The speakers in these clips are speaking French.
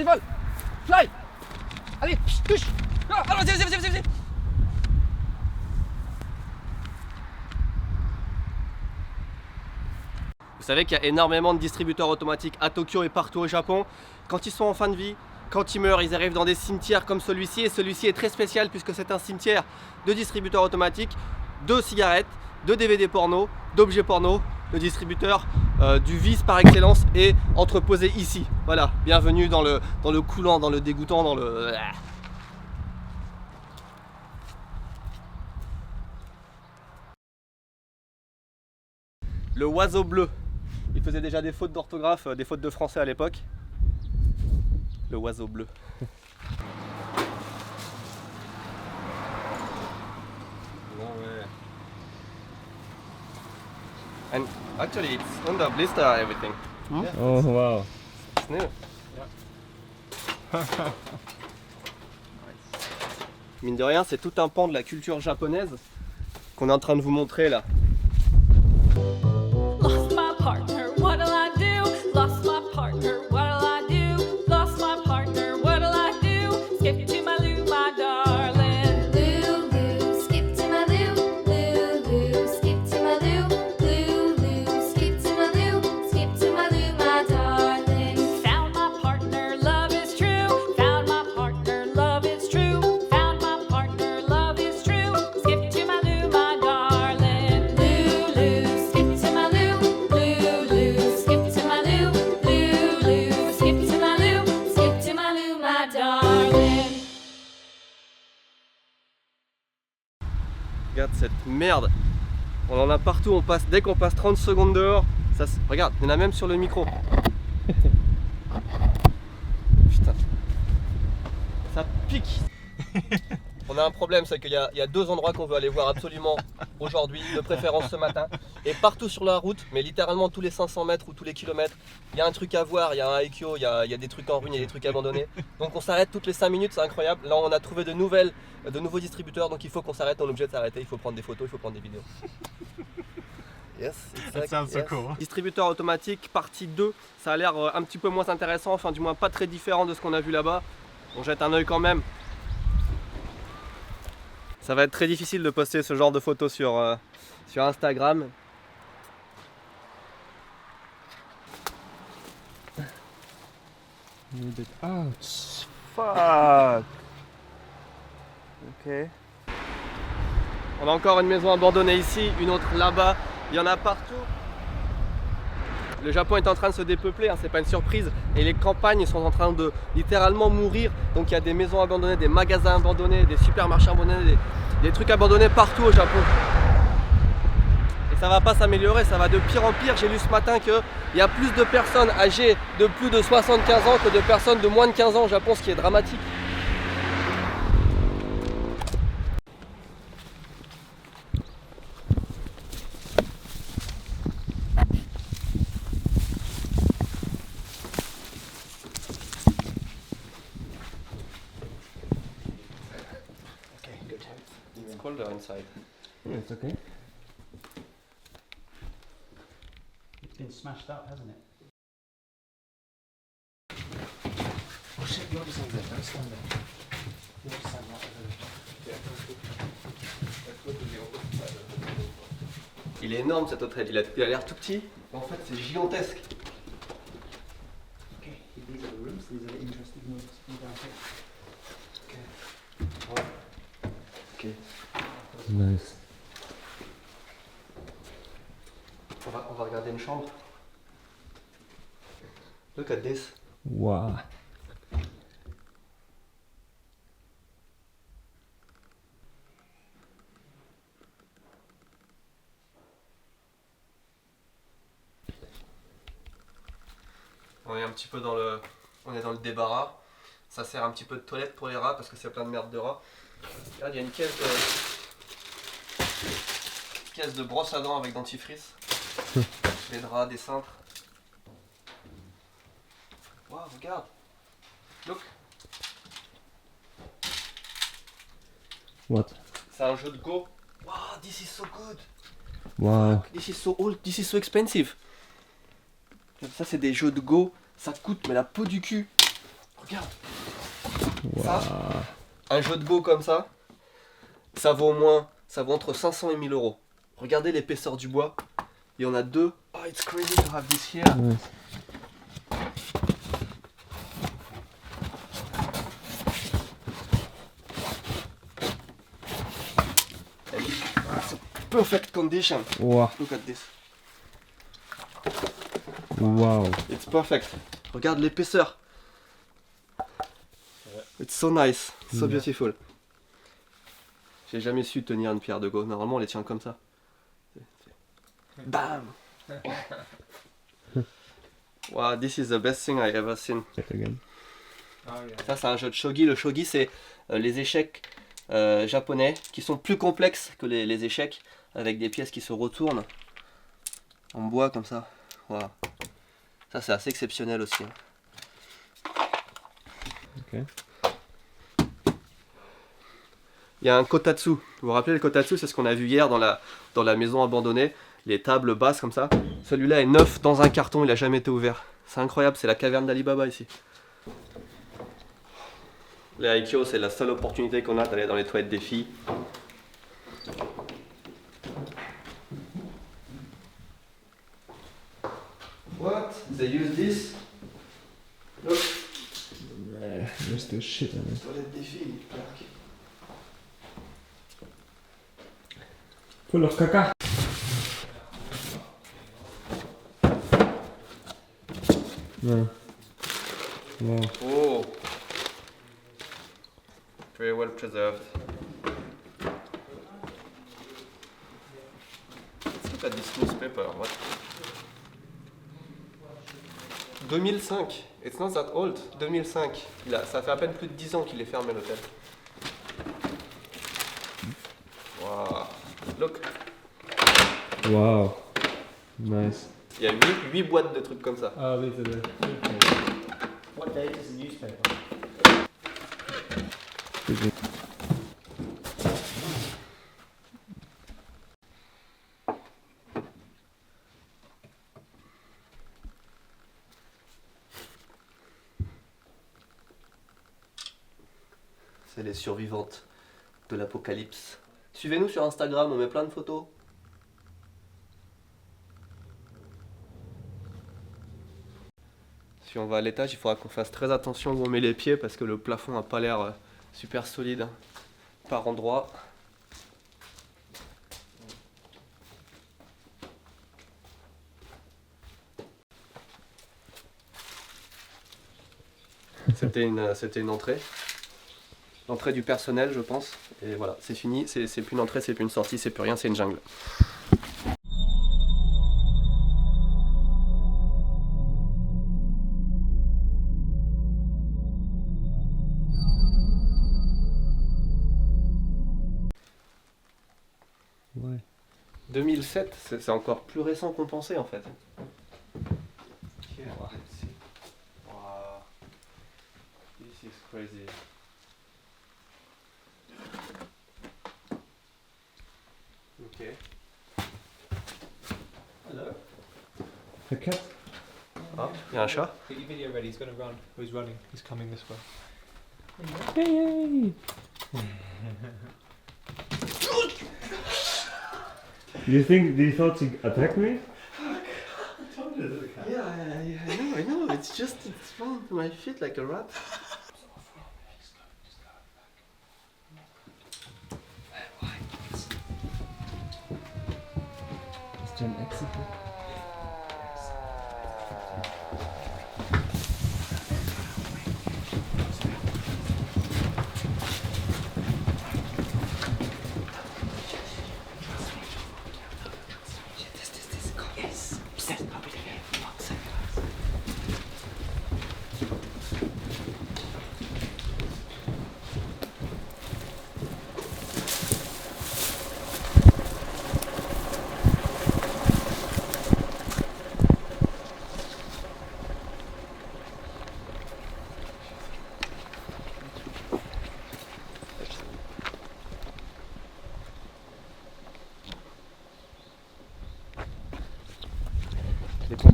Allez, vole. Fly. Allez, touche. Ah, vas-y. Vous savez qu'il y a énormément de distributeurs automatiques à Tokyo et partout au Japon. Quand ils sont en fin de vie, quand ils meurent, ils arrivent dans des cimetières comme celui-ci. Et celui-ci est très spécial puisque c'est un cimetière de distributeurs automatiques, de cigarettes, de DVD porno, d'objets porno. Le distributeur du vice par excellence est entreposé ici. Voilà, bienvenue dans le coulant, dans le dégoûtant, dans le... Le oiseau bleu. Il faisait déjà des fautes d'orthographe, des fautes de français à l'époque. Le oiseau bleu. No way. And actually it's under blister everything. Hmm? Yeah. Oh wow. It's new. Mine de rien, c'est tout un pan de la culture japonaise qu'on est en train de vous montrer là. Lost my partner, what'll I do? Lost my partner, what'll I do? Lost my partner, what'll I do? Skip to my loo, my darling. Lulu, skip to my loo. Lulu, skip to my loo. Lulu, skip to my loo. Skip to my loo, my darling. Found my partner, love is true. Found my partner, love is true. Found my partner, love is true. Skip to my loo, my darling. Lulu, skip to my loo. Lulu, skip to my loo. Lulu, skip to my loo. Skip to my loo, my darling. Regarde cette merde. On en a partout, on passe, dès qu'on passe 30 secondes dehors, ça se... Regarde, il y en a même sur le micro. Putain. Ça pique. On a un problème, c'est qu'il y a deux endroits qu'on veut aller voir absolument aujourd'hui, de préférence ce matin. Et partout sur la route, mais littéralement tous les 500 mètres ou tous les kilomètres, il y a un truc à voir, il y a un Aikyo, il y a des trucs en ruine, il y a des trucs abandonnés. Donc on s'arrête toutes les 5 minutes, c'est incroyable. Là on a trouvé de nouveaux distributeurs, donc il faut qu'on s'arrête, on est obligé de s'arrêter, il faut prendre des photos, il faut prendre des vidéos. Yes, That sounds so cool. Distributeur automatique, partie 2, ça a l'air un petit peu moins intéressant, enfin du moins pas très différent de ce qu'on a vu là-bas. On jette un œil quand même. Ça va être très difficile de poster ce genre de photos sur Instagram. Ouch. Fuck. Ok. On a encore une maison abandonnée ici, une autre là-bas, il y en a partout. Le Japon est en train de se dépeupler, hein, c'est pas une surprise, et les campagnes sont en train de littéralement mourir. Donc il y a des maisons abandonnées, des magasins abandonnés, des supermarchés abandonnés, des trucs abandonnés partout au Japon. Et ça va pas s'améliorer, ça va de pire en pire. J'ai lu ce matin qu'il y a plus de personnes âgées de plus de 75 ans que de personnes de moins de 15 ans au Japon, ce qui est dramatique. It's colder inside. Yeah, it's okay. It's been smashed up, hasn't it? Oh shit, the other side there, don't stand there. The other side, right over there. Il est énorme cet hôtel, il a l'air tout petit, mais en fait c'est gigantesque. Okay, these are the rooms. These are the interesting rooms. Go down here. Ok. Nice. On va regarder une chambre. Look at this. Wow. On est un petit peu dans le débarras. Ça sert un petit peu de toilette pour les rats parce que c'est plein de merde de rats. Regarde, il y a une caisse de brosse à dents avec dentifrice. Des draps, des cintres. Waouh, regarde. Look. What? C'est un jeu de Go. Wow, this is so good. Wow. This is so old, this is so expensive. Ça c'est des jeux de Go, ça coûte mais la peau du cul. Regarde. Wow. Ça, un jeu de beau comme ça, ça vaut au moins, ça vaut entre 500 et 1000 euros. Regardez l'épaisseur du bois. Il y en a deux. Oh, it's crazy to have this here. Nice. It's a perfect condition. Wow. Look at this. Wow. It's perfect. Regarde l'épaisseur. It's so nice, so beautiful. J'ai jamais su tenir une pierre de Go. Normalement, on les tient comme ça. Bam. Wow, this is the best thing I ever seen. Check again. Ça, c'est un jeu de shogi. Le shogi, c'est les échecs japonais qui sont plus complexes que les échecs, avec des pièces qui se retournent en bois comme ça. Wow. Ça, c'est assez exceptionnel aussi. Ok. Il y a un kotatsu. Vous vous rappelez le kotatsu, c'est ce qu'on a vu hier dans la maison abandonnée. Les tables basses comme ça. Celui-là est neuf dans un carton, il a jamais été ouvert. C'est incroyable, c'est la caverne d'Alibaba ici. Les Aikyo, c'est la seule opportunité qu'on a d'aller dans les toilettes des filles. What? They use this? Look, There's still shit on it. toilette des filles. Full of caca. No. Wow. Oh, very well preserved. Let's look at this newspaper. What? 2005. It's not that old. 2005. Ça fait à peine plus de 10 ans qu'il est fermé l'hôtel. Wow. Look. Wow. Nice. Il y a 8 boîtes de trucs comme ça. Oh, these are the. What date is the newspaper? C'est les survivantes de l'apocalypse. Suivez-nous sur Instagram, on met plein de photos. Si on va à l'étage, il faudra qu'on fasse très attention où on met les pieds parce que le plafond n'a pas l'air super solide par endroit. C'était une entrée. L'entrée du personnel, je pense. Et voilà, c'est fini. C'est plus une entrée, c'est plus une sortie, c'est plus rien, c'est une jungle. Ouais. 2007, c'est encore plus récent qu'on pensait en fait. Wow. This is crazy. Ok. Hello. A cat? Ah, il y a un chat. Get your video ready, he's gonna run. Oh, he's running, he's coming this way. Yay! Did you thought he attacked me? Yeah, I know. It's flying to my feet like a rat. Is there an exit?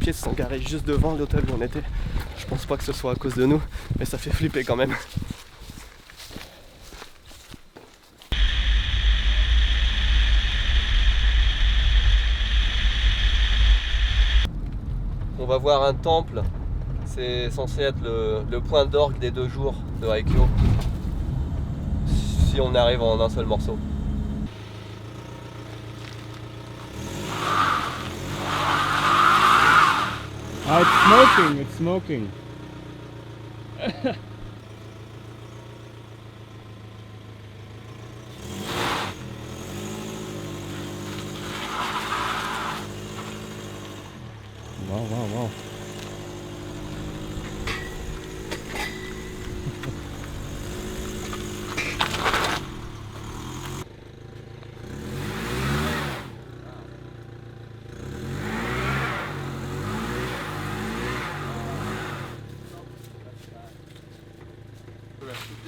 policiers se sont garés juste devant l'hôtel où on était. Je pense pas que ce soit à cause de nous, mais ça fait flipper quand même. On va voir un temple, c'est censé être le point d'orgue des 2 jours de Haikyo. Si on arrive en un seul morceau. Ah, it's smoking, it's smoking. Wow.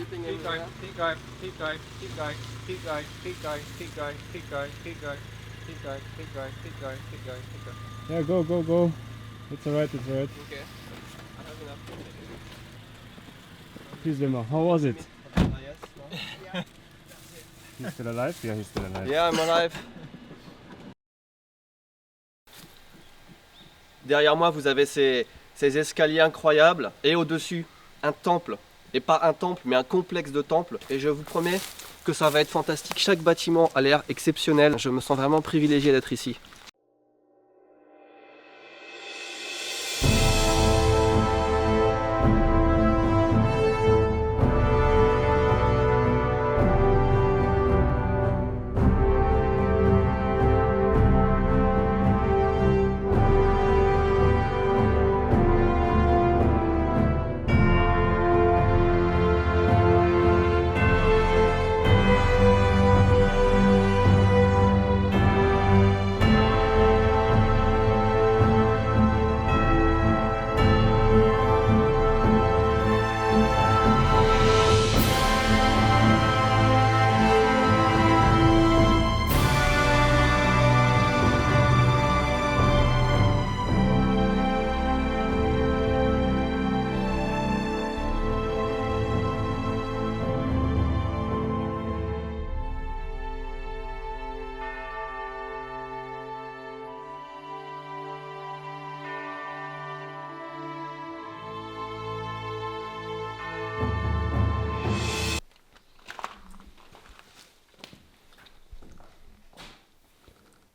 Keep going, keep going, keep going, keep going, keep going, keep going, keep going, keep going, keep going, keep going, keep going, keep going, keep going, keep going. Yeah, go. It's alright, it's alright. Okay. I have enough. Please, Lemma, how was it? Yes. He's still alive? Yeah, he's still alive. Yeah, I'm alive. Derrière moi, vous avez ces escaliers incroyables et au-dessus, un temple. Et pas un temple, mais un complexe de temples. Et je vous promets que ça va être fantastique. Chaque bâtiment a l'air exceptionnel. Je me sens vraiment privilégié d'être ici.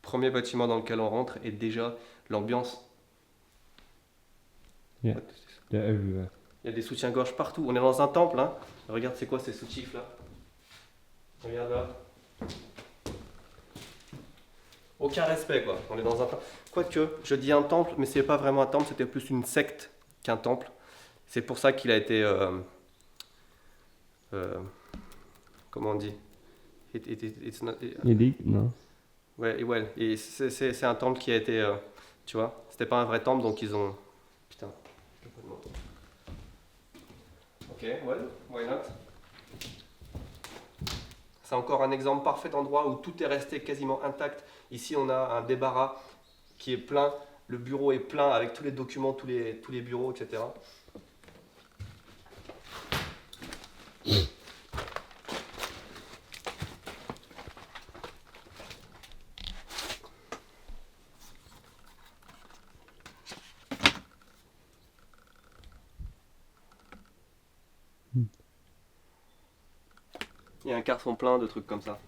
Premier bâtiment dans lequel on rentre et déjà l'ambiance. Yeah, they're everywhere. Il y a des soutiens-gorge partout. On est dans un temple, hein. Regarde, c'est quoi ces soutifs là? Regarde là. Aucun respect quoi. On est dans un temple. Quoique, je dis un temple, mais c'est pas vraiment un temple, c'était plus une secte qu'un temple. C'est pour ça qu'il a été. Comment on dit? It's not, Non. ouais, et c'est un temple qui a été. Tu vois, c'était pas un vrai temple donc ils ont. Putain, je peux pas le montrer. Ok, well, why not? C'est encore un exemple parfait d'endroit où tout est resté quasiment intact. Ici, on a un débarras qui est plein. Le bureau est plein avec tous les documents, tous les bureaux, etc. Il y a un carton plein de trucs comme ça.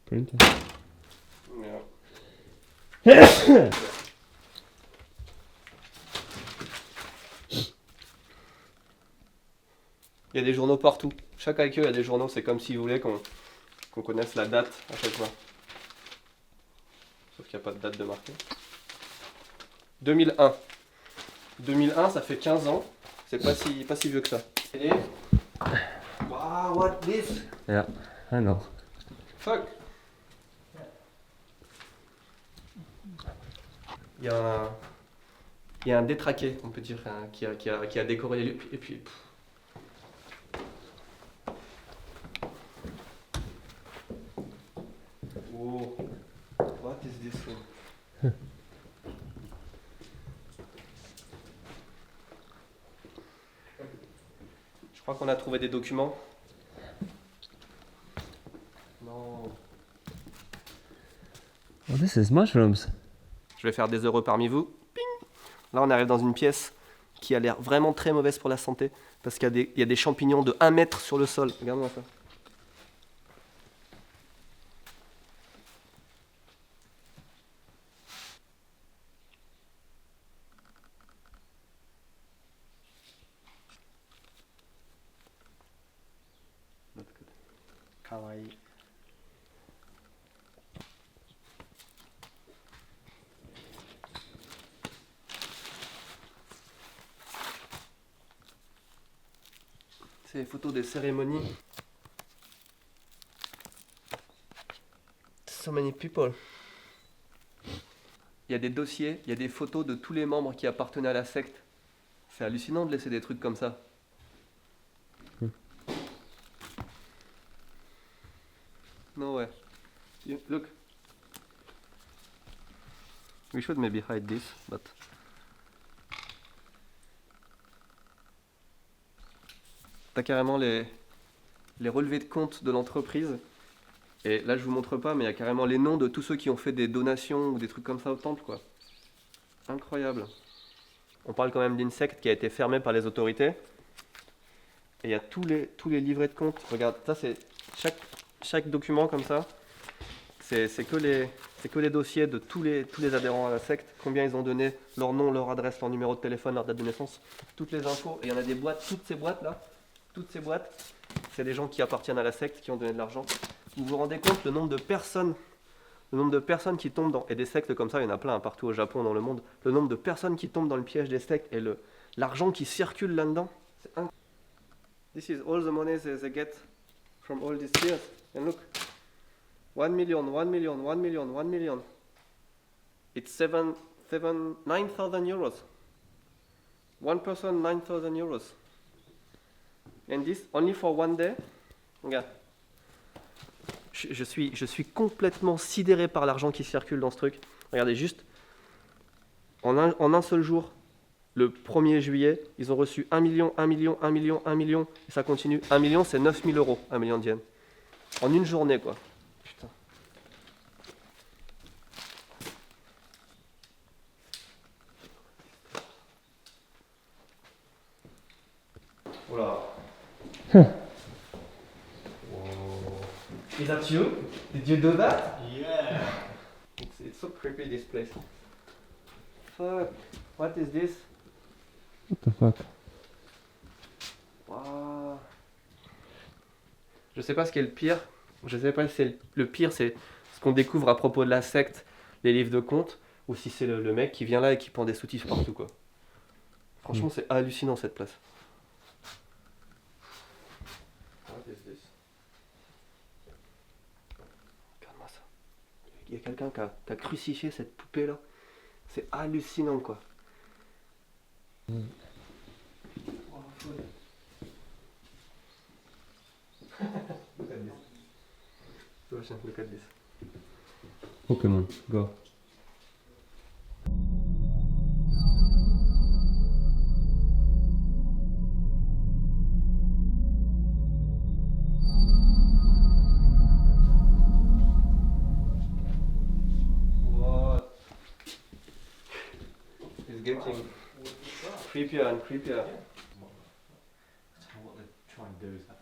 Printer. Yeah. Il y a des journaux partout. Chaque Haikyo, il y a des journaux. C'est comme s'ils voulaient qu'on connaisse la date à chaque fois. Sauf qu'il n'y a pas de date de marquée. 2001. 2001, ça fait 15 ans. C'est pas si vieux que ça. Et... Wow, what this? Yeah, I know. Fuck. Il y a un détraqué, on peut dire, hein, qui a décoré les lieux. Et puis... Oh. What is this thing? Je crois qu'on a trouvé des documents. Non. Oh, this is mushrooms. Je vais faire des heureux parmi vous. Ping. Là, on arrive dans une pièce qui a l'air vraiment très mauvaise pour la santé parce qu'il y a des champignons de 1 mètre sur le sol. Regarde-moi ça. Kawaii. C'est les photos des cérémonies. So many people. Il y a des dossiers, il y a des photos de tous les membres qui appartenaient à la secte. C'est hallucinant de laisser des trucs comme ça. No way. Look. We should maybe hide this, but... T'as carrément les relevés de compte de l'entreprise. Et là, je vous montre pas, mais il y a carrément les noms de tous ceux qui ont fait des donations ou des trucs comme ça au temple, quoi. Incroyable. On parle quand même d'une secte qui a été fermée par les autorités. Et il y a tous les livrets de compte. Regarde, ça c'est chaque document comme ça. C'est que les dossiers de tous les adhérents à la secte. Combien ils ont donné, leur nom, leur adresse, leur numéro de téléphone, leur date de naissance. Toutes les infos. Et il y en a des boîtes, toutes ces boîtes là. Toutes ces boîtes, c'est des gens qui appartiennent à la secte, qui ont donné de l'argent. Vous vous rendez compte le nombre de personnes qui tombent dans... Et des sectes comme ça, il y en a plein hein, partout au Japon, dans le monde. Le nombre de personnes qui tombent dans le piège des sectes et l'argent qui circule là-dedans. C'est incroyable. This is all the money they get from all these years. And look. 1 million, 1 million, 1 million, 1 million. It's 9,000 euros. One person, 9,000 euros. And this only for one day. Regarde. Je suis complètement sidéré par l'argent qui circule dans ce truc. Regardez juste. En un seul jour, le 1er juillet, ils ont reçu 1 million, 1 million, 1 million, 1 million. Et ça continue. 1 million, c'est 9 000 euros. 1 million de yens. En une journée, quoi. Putain. Voilà. Is that you? Did you do that? Yeah. It's so creepy this place. Fuck. What is this? What the fuck? Wow. Je sais pas ce qui est le pire. Je sais pas si c'est le pire, c'est ce qu'on découvre à propos de la secte, les livres de contes, ou si c'est le mec qui vient là et qui prend des soutifs partout, quoi. Franchement, c'est hallucinant cette place. What is this? Regarde-moi ça. Il y a quelqu'un qui a crucifié cette poupée là. C'est hallucinant, quoi. Oh, food. Look at this. Sebastian, look at this. Pokémon, go. What? It's getting creepier and creepier. What they're trying to do is that.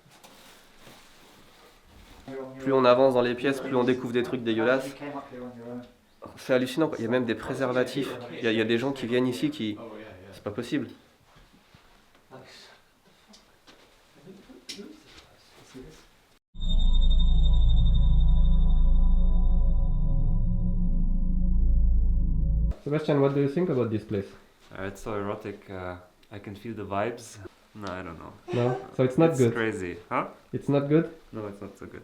Plus on avance dans les pièces, plus on découvre des trucs dégueulasses. You came up here on your own. C'est hallucinant, quoi. Il y a même des préservatifs. Il y a des gens qui viennent ici qui... C'est pas possible. Sebastian, what do you think about this place? It's so erotic. I can feel the vibes. No, I don't know. No? So it's not good. Crazy, huh? It's not good? No, it's not so good.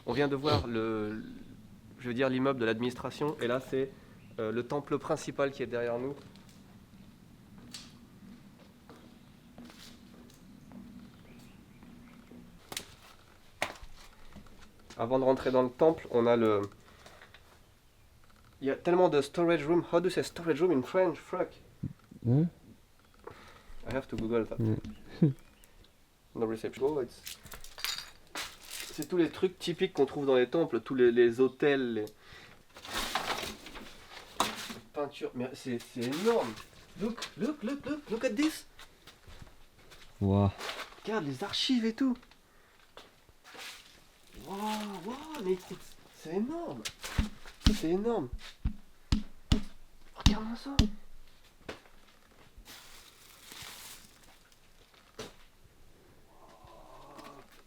On vient de voir je veux dire l'immeuble de l'administration, et là c'est le temple principal qui est derrière nous. Avant de rentrer dans le temple, on a Il y a tellement de storage room. How do you say storage room in French? Fuck. Huh? I have to Google that. Yeah. No reception. Oh, c'est tous les trucs typiques qu'on trouve dans les temples, tous les hôtels, les peintures. Mais c'est énorme. Look at this. Wow. Regarde les archives et tout. Wow, mais écoute, c'est énorme. C'est énorme. Regarde-moi ça.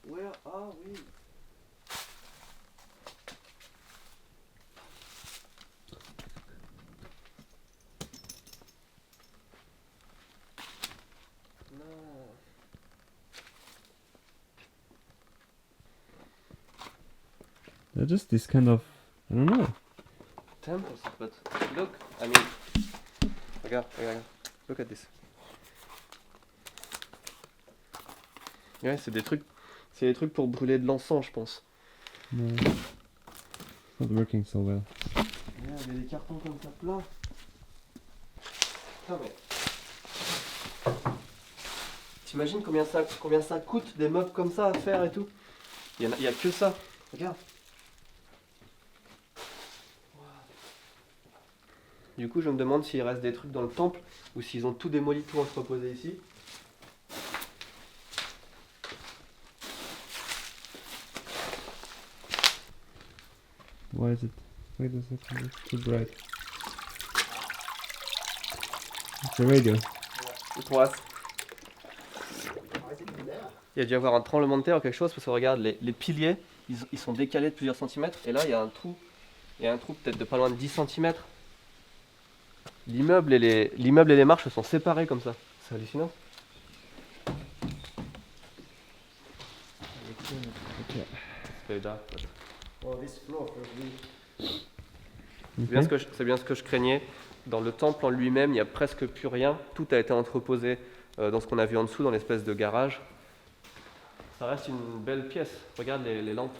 Where are we? Non. They're just this kind of, I don't know. Temples, but look, I mean, regarde. Look at this. Ouais, c'est des trucs pour brûler de l'encens, je pense. No. It's not working so well. Il y a des cartons comme ça plein. Putain, mais. T'imagines combien ça coûte des meubles comme ça à faire et tout? Il y a que ça. Regarde. Wow. Du coup, je me demande s'il reste des trucs dans le temple ou s'ils ont tout démoli, tout entreposé ici. Why is it? Wait a second, it's too bright. It's a radio. It was. Il y a dû y avoir un tremblement de terre ou quelque chose parce que regarde, les piliers, ils sont décalés de plusieurs centimètres et là il y a un trou. Il y a un trou peut-être de pas loin de 10 cm. L'immeuble et les marches sont séparés comme ça. C'est hallucinant. C'est dark, but- C'est bien ce que je craignais. Dans le temple en lui-même, il n'y a presque plus rien. Tout a été entreposé dans ce qu'on a vu en dessous, dans l'espèce de garage. Ça reste une belle pièce. Regarde les lampes.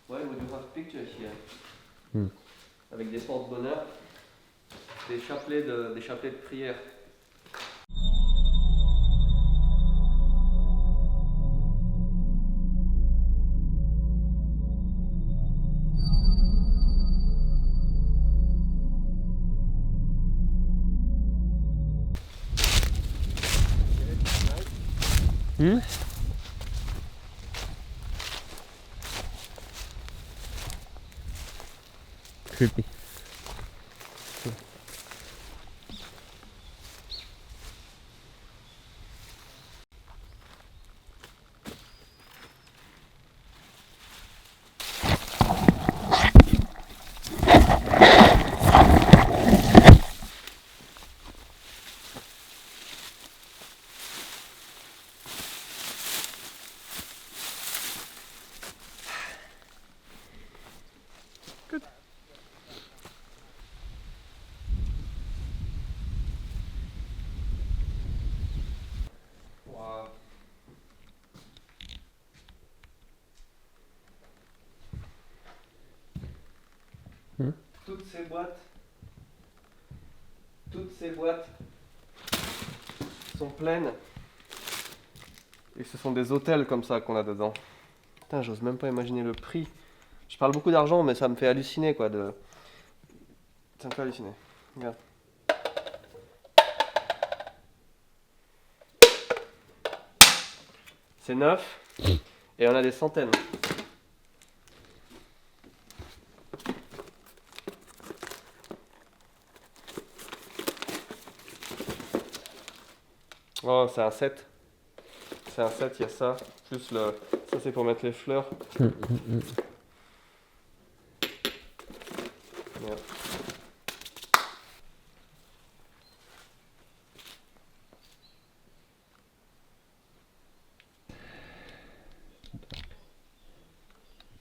Ouais, we do have pictures here. Hmm. Avec des porte-bonheur, des chapelets de prière. Hmm? Creepy. Wow. Hmm? Toutes ces boîtes sont pleines. Et ce sont des hôtels comme ça qu'on a dedans. Putain, j'ose même pas imaginer le prix. Je parle beaucoup d'argent, mais ça me fait halluciner quoi. Ça me fait halluciner. Regarde. C'est neuf et on a des centaines. Oh, c'est un set. C'est un set, il y a ça. Plus le. Ça, c'est pour mettre les fleurs. Merde.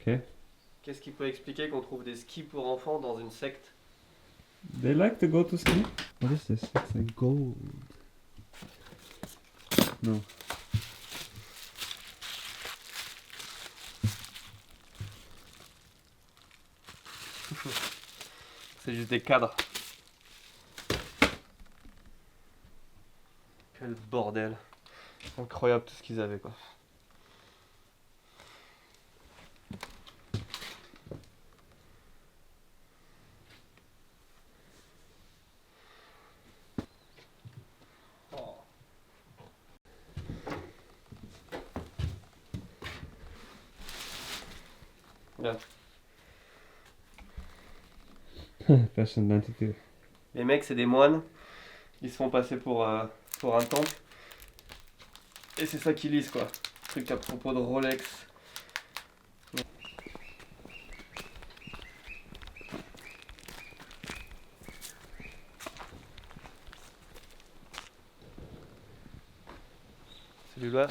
Okay. Qu'est-ce qui peut expliquer qu'on trouve des skis pour enfants dans une secte? They like to go to ski. What is this? It's like gold. No. C'est juste des cadres. Quel bordel. Incroyable tout ce qu'ils avaient quoi. Regarde. Fashion 92. Les mecs, c'est des moines. Ils se font passer pour un temple. Et c'est ça qu'ils lisent, quoi. Truc à propos de Rolex. Celui-là,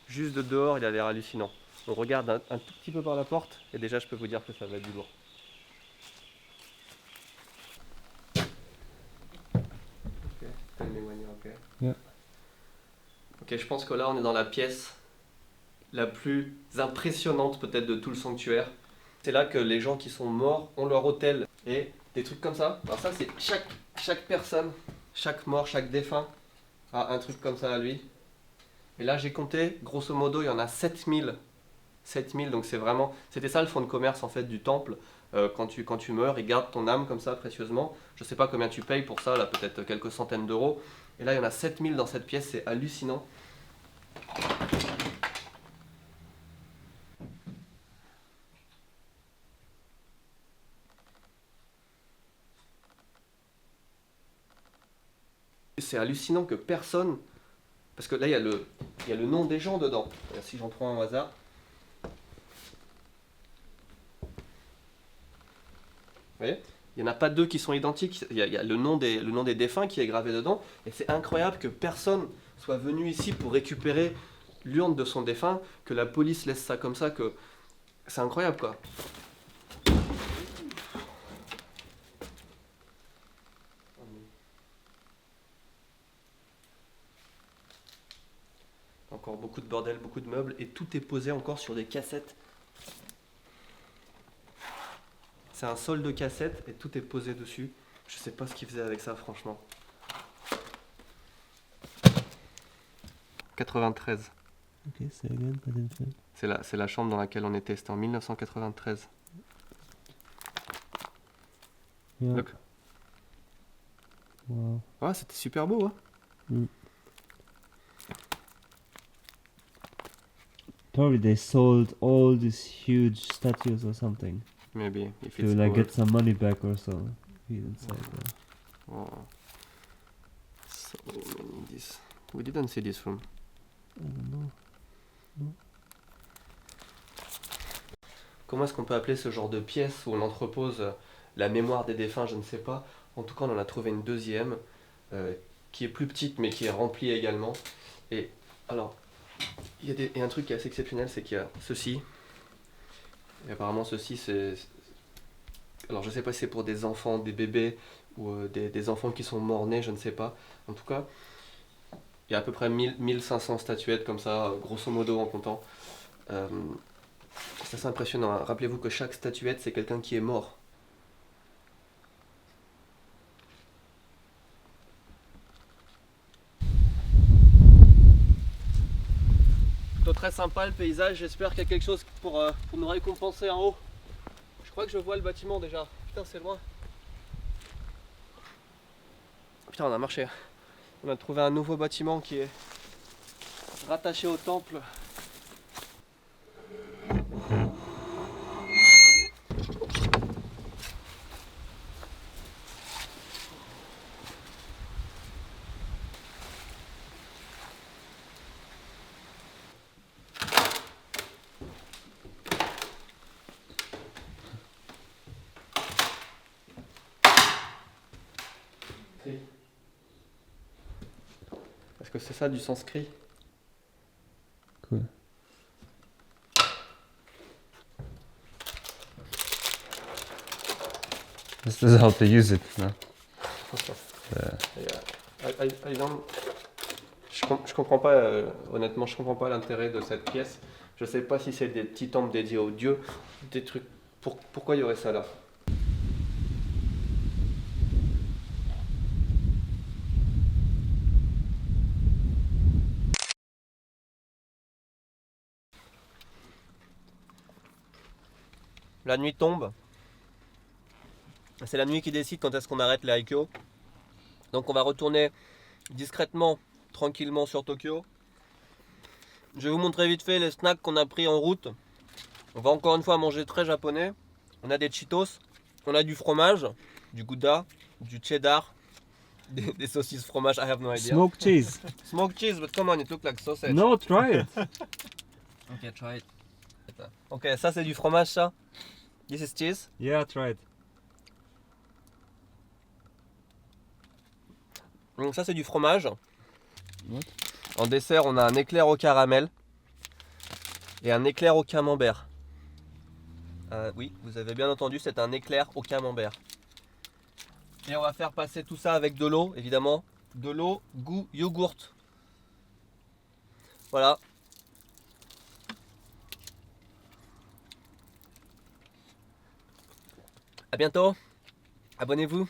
juste de dehors, il a l'air hallucinant. On regarde un tout petit peu par la porte, et déjà, je peux vous dire que ça va être du lourd. Yeah. Ok, je pense que là on est dans la pièce la plus impressionnante peut-être de tout le sanctuaire. C'est là que les gens qui sont morts ont leur hôtel et des trucs comme ça. Alors ça c'est chaque personne, chaque mort, chaque défunt a un truc comme ça à lui. Et là j'ai compté, grosso modo il y en a 7000. 7000, donc c'est vraiment... C'était ça le fonds de commerce en fait du temple. Quand tu meurs, ils gardent ton âme comme ça précieusement. Je sais pas combien tu payes pour ça, là peut-être quelques centaines d'euros. Et là il y en a 7000 dans cette pièce, c'est hallucinant. C'est hallucinant que personne... Parce que là il y a le nom des gens dedans. Si j'en prends un au hasard. Vous voyez ? Il n'y en a pas deux qui sont identiques. Il y a le nom des défunts qui est gravé dedans. Et c'est incroyable que personne soit venu ici pour récupérer l'urne de son défunt, que la police laisse ça comme ça, que c'est incroyable quoi. Encore beaucoup de bordel, beaucoup de meubles, et tout est posé encore sur des cassettes. C'est un sol de cassettes et tout est posé dessus. Je sais pas ce qu'ils faisaient avec ça franchement. 93. Ok, say again, I didn't feel. C'est la chambre dans laquelle on était, c'était en 1993. Yeah. Look. Wow. Ouais, c'était super beau, hein. Probably they sold all these huge statues or something Maybe, if to it's like gold. get some money back or so. He didn't say that. Oh. So many this. We didn't see this room. I don't know. Comment est-ce qu'on peut appeler ce genre de pièce où on entrepose la mémoire des défunts, je ne sais pas. En tout cas, on en a trouvé une deuxième qui est plus petite mais qui est remplie également. Et alors, il y a un truc qui est assez exceptionnel, c'est qu'il y a ceci. Et apparemment, ceci, c'est... Alors, je sais pas si c'est pour des enfants, des bébés ou des enfants qui sont morts-nés, je ne sais pas. En tout cas, il y a à peu près 1500 statuettes comme ça, grosso modo en comptant. C'est assez impressionnant, hein. Rappelez-vous que chaque statuette, c'est quelqu'un qui est mort. Plutôt très sympa le paysage, j'espère qu'il y a quelque chose pour nous récompenser en haut. Je crois que je vois le bâtiment déjà. Putain, c'est loin. Putain, on a marché. On a trouvé un nouveau bâtiment qui est rattaché au temple. Est-ce que c'est ça du sanskrit? Cool. This is how to use it, no? Je comprends pas, honnêtement, je comprends pas l'intérêt de cette pièce. Je sais pas si c'est des petits temples dédiés aux dieux, des trucs. Pourquoi il y aurait ça là? La nuit tombe. C'est la nuit qui décide quand est-ce qu'on arrête les Haikyo. Donc on va retourner discrètement, tranquillement sur Tokyo. Je vais vous montrer vite fait les snacks qu'on a pris en route. On va encore une fois manger très japonais. On a des Cheetos, on a du fromage, du Gouda, du cheddar, des saucisses fromage, I have no idea. Smoked cheese. Smoked cheese, but come on, it looks like sausage. No, try it. Ok, try it. Ok, ça c'est du fromage ça. This is cheese. Yeah, try it. Donc ça c'est du fromage. En dessert on a un éclair au caramel et un éclair au camembert. Oui, vous avez bien entendu, c'est un éclair au camembert. Et on va faire passer tout ça avec de l'eau, évidemment. De l'eau, goût yogourt. Voilà. À bientôt. Abonnez-vous.